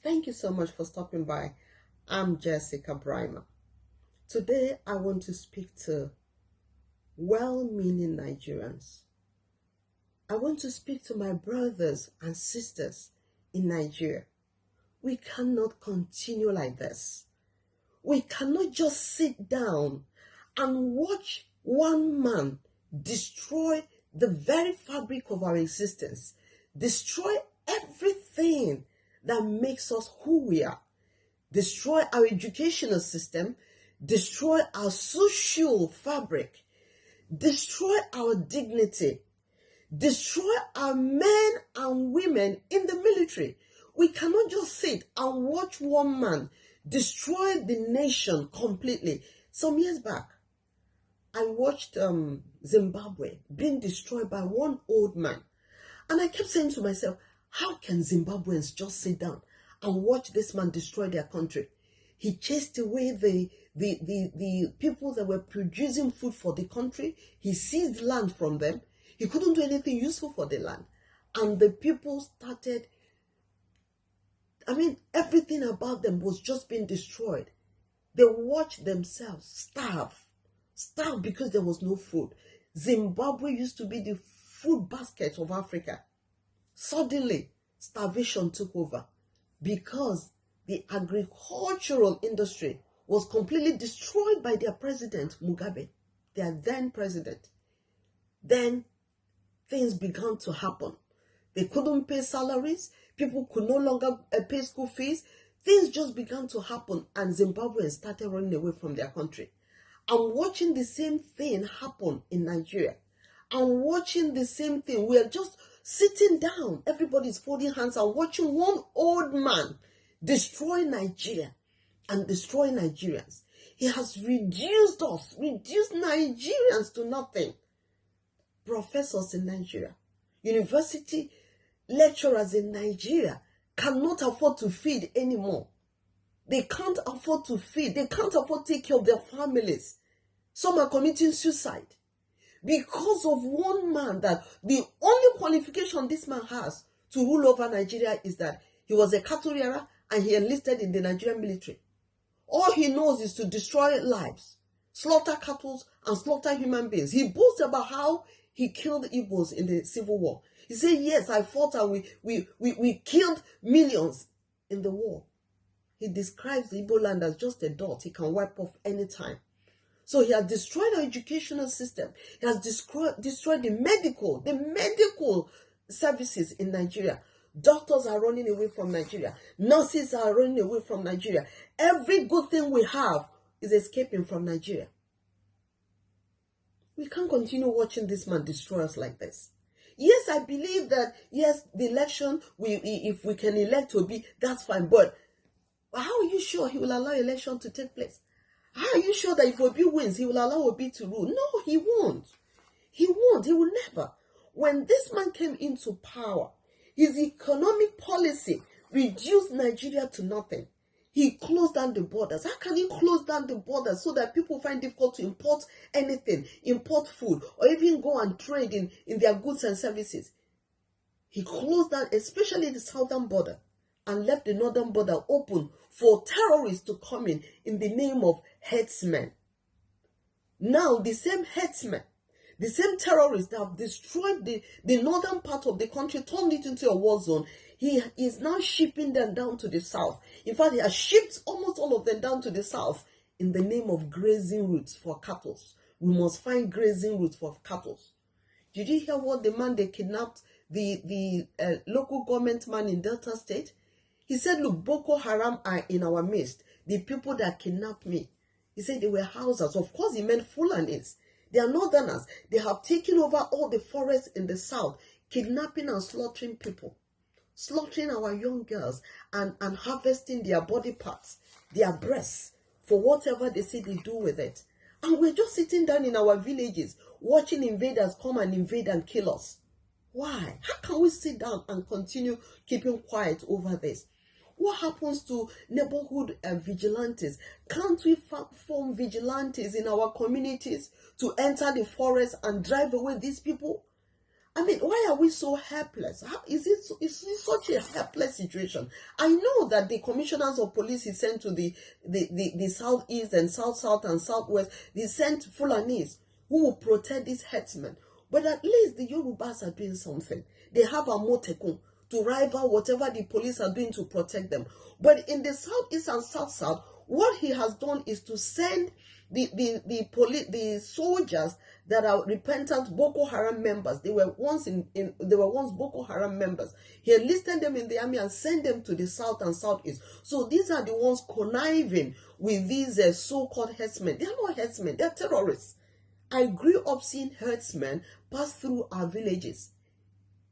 Thank you so much for stopping by. I'm Jessica Brimer. Today I want to speak to well-meaning Nigerians. I want to speak to my brothers and sisters in Nigeria. We cannot continue like this. We cannot just sit down and watch one man destroy the very fabric of our existence, destroy everything that makes us who we are, destroy our educational system, destroy our social fabric, destroy our dignity, destroy our men and women in the military. We cannot just sit and watch one man destroy the nation completely. Some years back, I watched Zimbabwe being destroyed by one old man. And I kept saying to myself, how can Zimbabweans just sit down and watch this man destroy their country? He chased away the people that were producing food for the country. He seized land from them. He couldn't do anything useful for the land. And the people started, everything about them was just being destroyed. They watched themselves starve because there was no food. Zimbabwe used to be the food basket of Africa. Suddenly, starvation took over because the agricultural industry was completely destroyed by their president, Mugabe, their then president. Then things began to happen. They couldn't pay salaries. People could no longer pay school fees. Things just began to happen, and Zimbabweans started running away from their country. I'm watching the same thing happen in Nigeria. I'm watching the same thing. We are just sitting down. Everybody's folding hands and watching one old man destroy Nigeria and destroy Nigerians. He has reduced Nigerians to nothing. Professors in Nigeria, university lecturers in Nigeria cannot afford to feed anymore. They can't afford to feed. They can't afford to take care of their families. Some are committing suicide because of one man, that the only qualification this man has to rule over Nigeria is that he was a cattle rearer and he enlisted in the Nigerian military. All he knows is to destroy lives, slaughter cattle and slaughter human beings. He boasts about how he killed Igbos in the Civil War. He said, yes, I fought and we killed millions in the war. He describes the Igbo land as just a dot he can wipe off anytime. So he has destroyed our educational system. He has destroyed the medical services in Nigeria. Doctors are running away from Nigeria. Nurses are running away from Nigeria. Every good thing we have is escaping from Nigeria. We can't continue watching this man destroy us like this. Yes, I believe that, yes, the election, if we can elect Obi, that's fine. But how are you sure he will allow election to take place? How are you sure that if Obi wins, he will allow Obi to rule? No, he won't. He won't. He will never. When this man came into power, his economic policy reduced Nigeria to nothing. He closed down the borders. How can he close down the borders so that people find it difficult to import anything, import food, or even go and trade in their goods and services? He closed down, especially the southern border, and left the northern border open for terrorists to come in the name of herdsmen. Now, the same herdsmen, the same terrorists that have destroyed the northern part of the country, turned it into a war zone, he is now shipping them down to the south. In fact, he has shipped almost all of them down to the south in the name of grazing routes for cattle. We must find grazing routes for cattle. Did you hear what the man they kidnapped, the local government man in Delta State? He said, look, Boko Haram are in our midst. The people that kidnapped me. He said they were Hausas. Of course, he meant Fulanis. They are northerners. They have taken over all the forests in the south, kidnapping and slaughtering people, slaughtering our young girls and harvesting their body parts, their breasts, for whatever they say they do with it. And we're just sitting down in our villages, watching invaders come and invade and kill us. Why? How can we sit down and continue keeping quiet over this? What happens to neighborhood vigilantes? Can't we form vigilantes in our communities to enter the forest and drive away these people? I mean, why are we so helpless? How, is it such a helpless situation? I know that the commissioners of police is sent to the southeast and south and southwest. They sent Fulanis who will protect these herdsmen. But at least the Yorubas are doing something. They have a motekun to rival whatever the police are doing to protect them. But in the southeast and south, what he has done is to send the soldiers that are repentant Boko Haram members. They were once Boko Haram members. He enlisted them in the army and sent them to the south and southeast. So these are the ones conniving with these so-called herdsmen. They are not herdsmen, they are terrorists. I grew up seeing herdsmen pass through our villages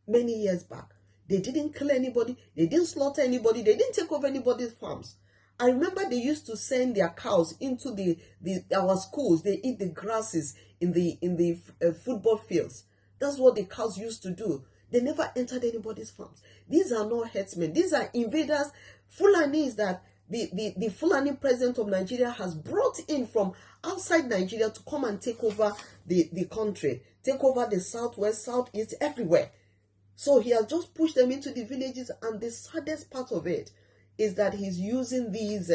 many years back. They didn't kill anybody, they didn't slaughter anybody, they didn't take over anybody's farms. I remember they used to send their cows into our schools. They eat the grasses in the football fields. That's what the cows used to do. They never entered anybody's farms. These are not herdsmen. These are invaders, Fulanis that the Fulani president of Nigeria has brought in from outside Nigeria to come and take over the country, take over the southwest, southeast, everywhere. So he has just pushed them into the villages, and the saddest part of it is that he's using these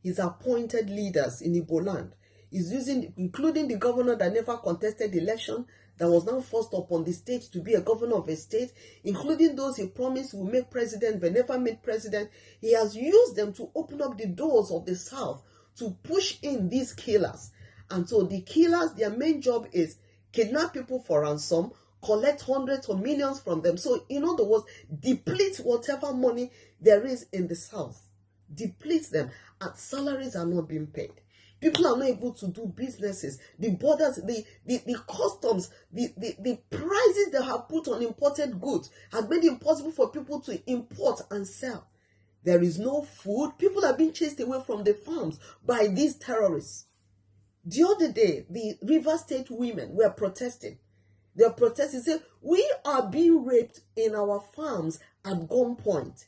his appointed leaders in Igbo land. He's using, including the governor that never contested the election, that was now forced upon the state to be a governor of a state, including those he promised will make president but never made president. He has used them to open up the doors of the south to push in these killers. And so the killers, their main job is kidnap people for ransom, collect hundreds of millions from them. So in other words, deplete whatever money there is in the south. Deplete them, and salaries are not being paid. People are not able to do businesses. The borders, the customs, the prices they have put on imported goods has made it impossible for people to import and sell. There is no food. People are being chased away from the farms by these terrorists. The other day, the River State women were protesting. They are protesting, saying, we are being raped in our farms at gunpoint.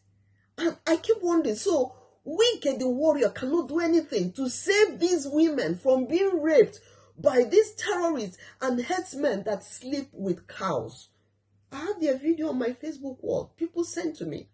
And I keep wondering, so we, the warrior, cannot do anything to save these women from being raped by these terrorists and herdsmen that sleep with cows. I have their video on my Facebook wall. People sent to me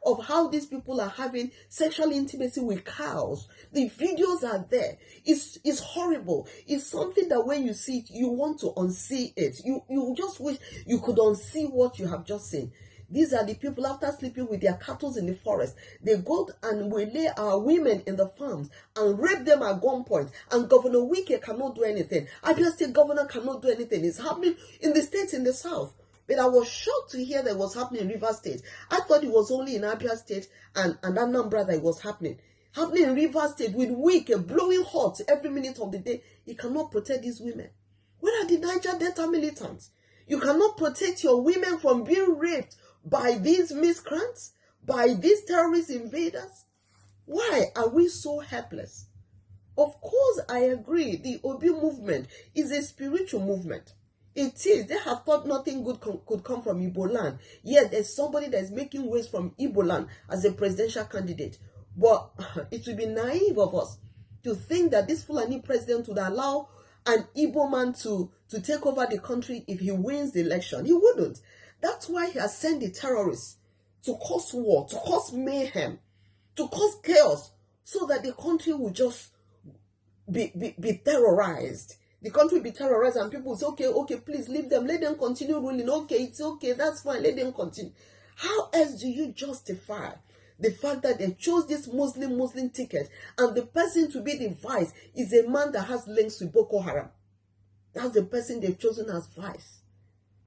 of how these people are having sexual intimacy with cows. The videos are there. It's horrible. It's something that when you see it, you want to unsee it. You just wish you could unsee what you have just seen. These are the people, after sleeping with their cattle in the forest, they go and waylay our women in the farms and rape them at gunpoint. And Governor Wike cannot do anything. Abia State governor cannot do anything. It's happening in the states in the south. But I was shocked to hear that it was happening in River State. I thought it was only in Abia State and Anambra that it was happening. Happening in River State with Wike blowing hot every minute of the day. He cannot protect these women. Where are the Niger Delta militants? You cannot protect your women from being raped by these miscreants, by these terrorist invaders. Why are we so helpless? Of course, I agree. The Obi movement is a spiritual movement. It is. They have thought nothing good could come from Igbo land. Yet there's somebody that is making waves from Igbo land as a presidential candidate. But it would be naive of us to think that this Fulani president would allow an Igbo man to take over the country if he wins the election. He wouldn't. That's why he has sent the terrorists to cause war, to cause mayhem, to cause chaos, so that the country will just be terrorized. The country will be terrorized and people will say, okay, please leave them. Let them continue ruling. Okay, it's okay. That's fine. Let them continue. How else do you justify the fact that they chose this Muslim ticket and the person to be the vice is a man that has links with Boko Haram? That's the person they've chosen as vice.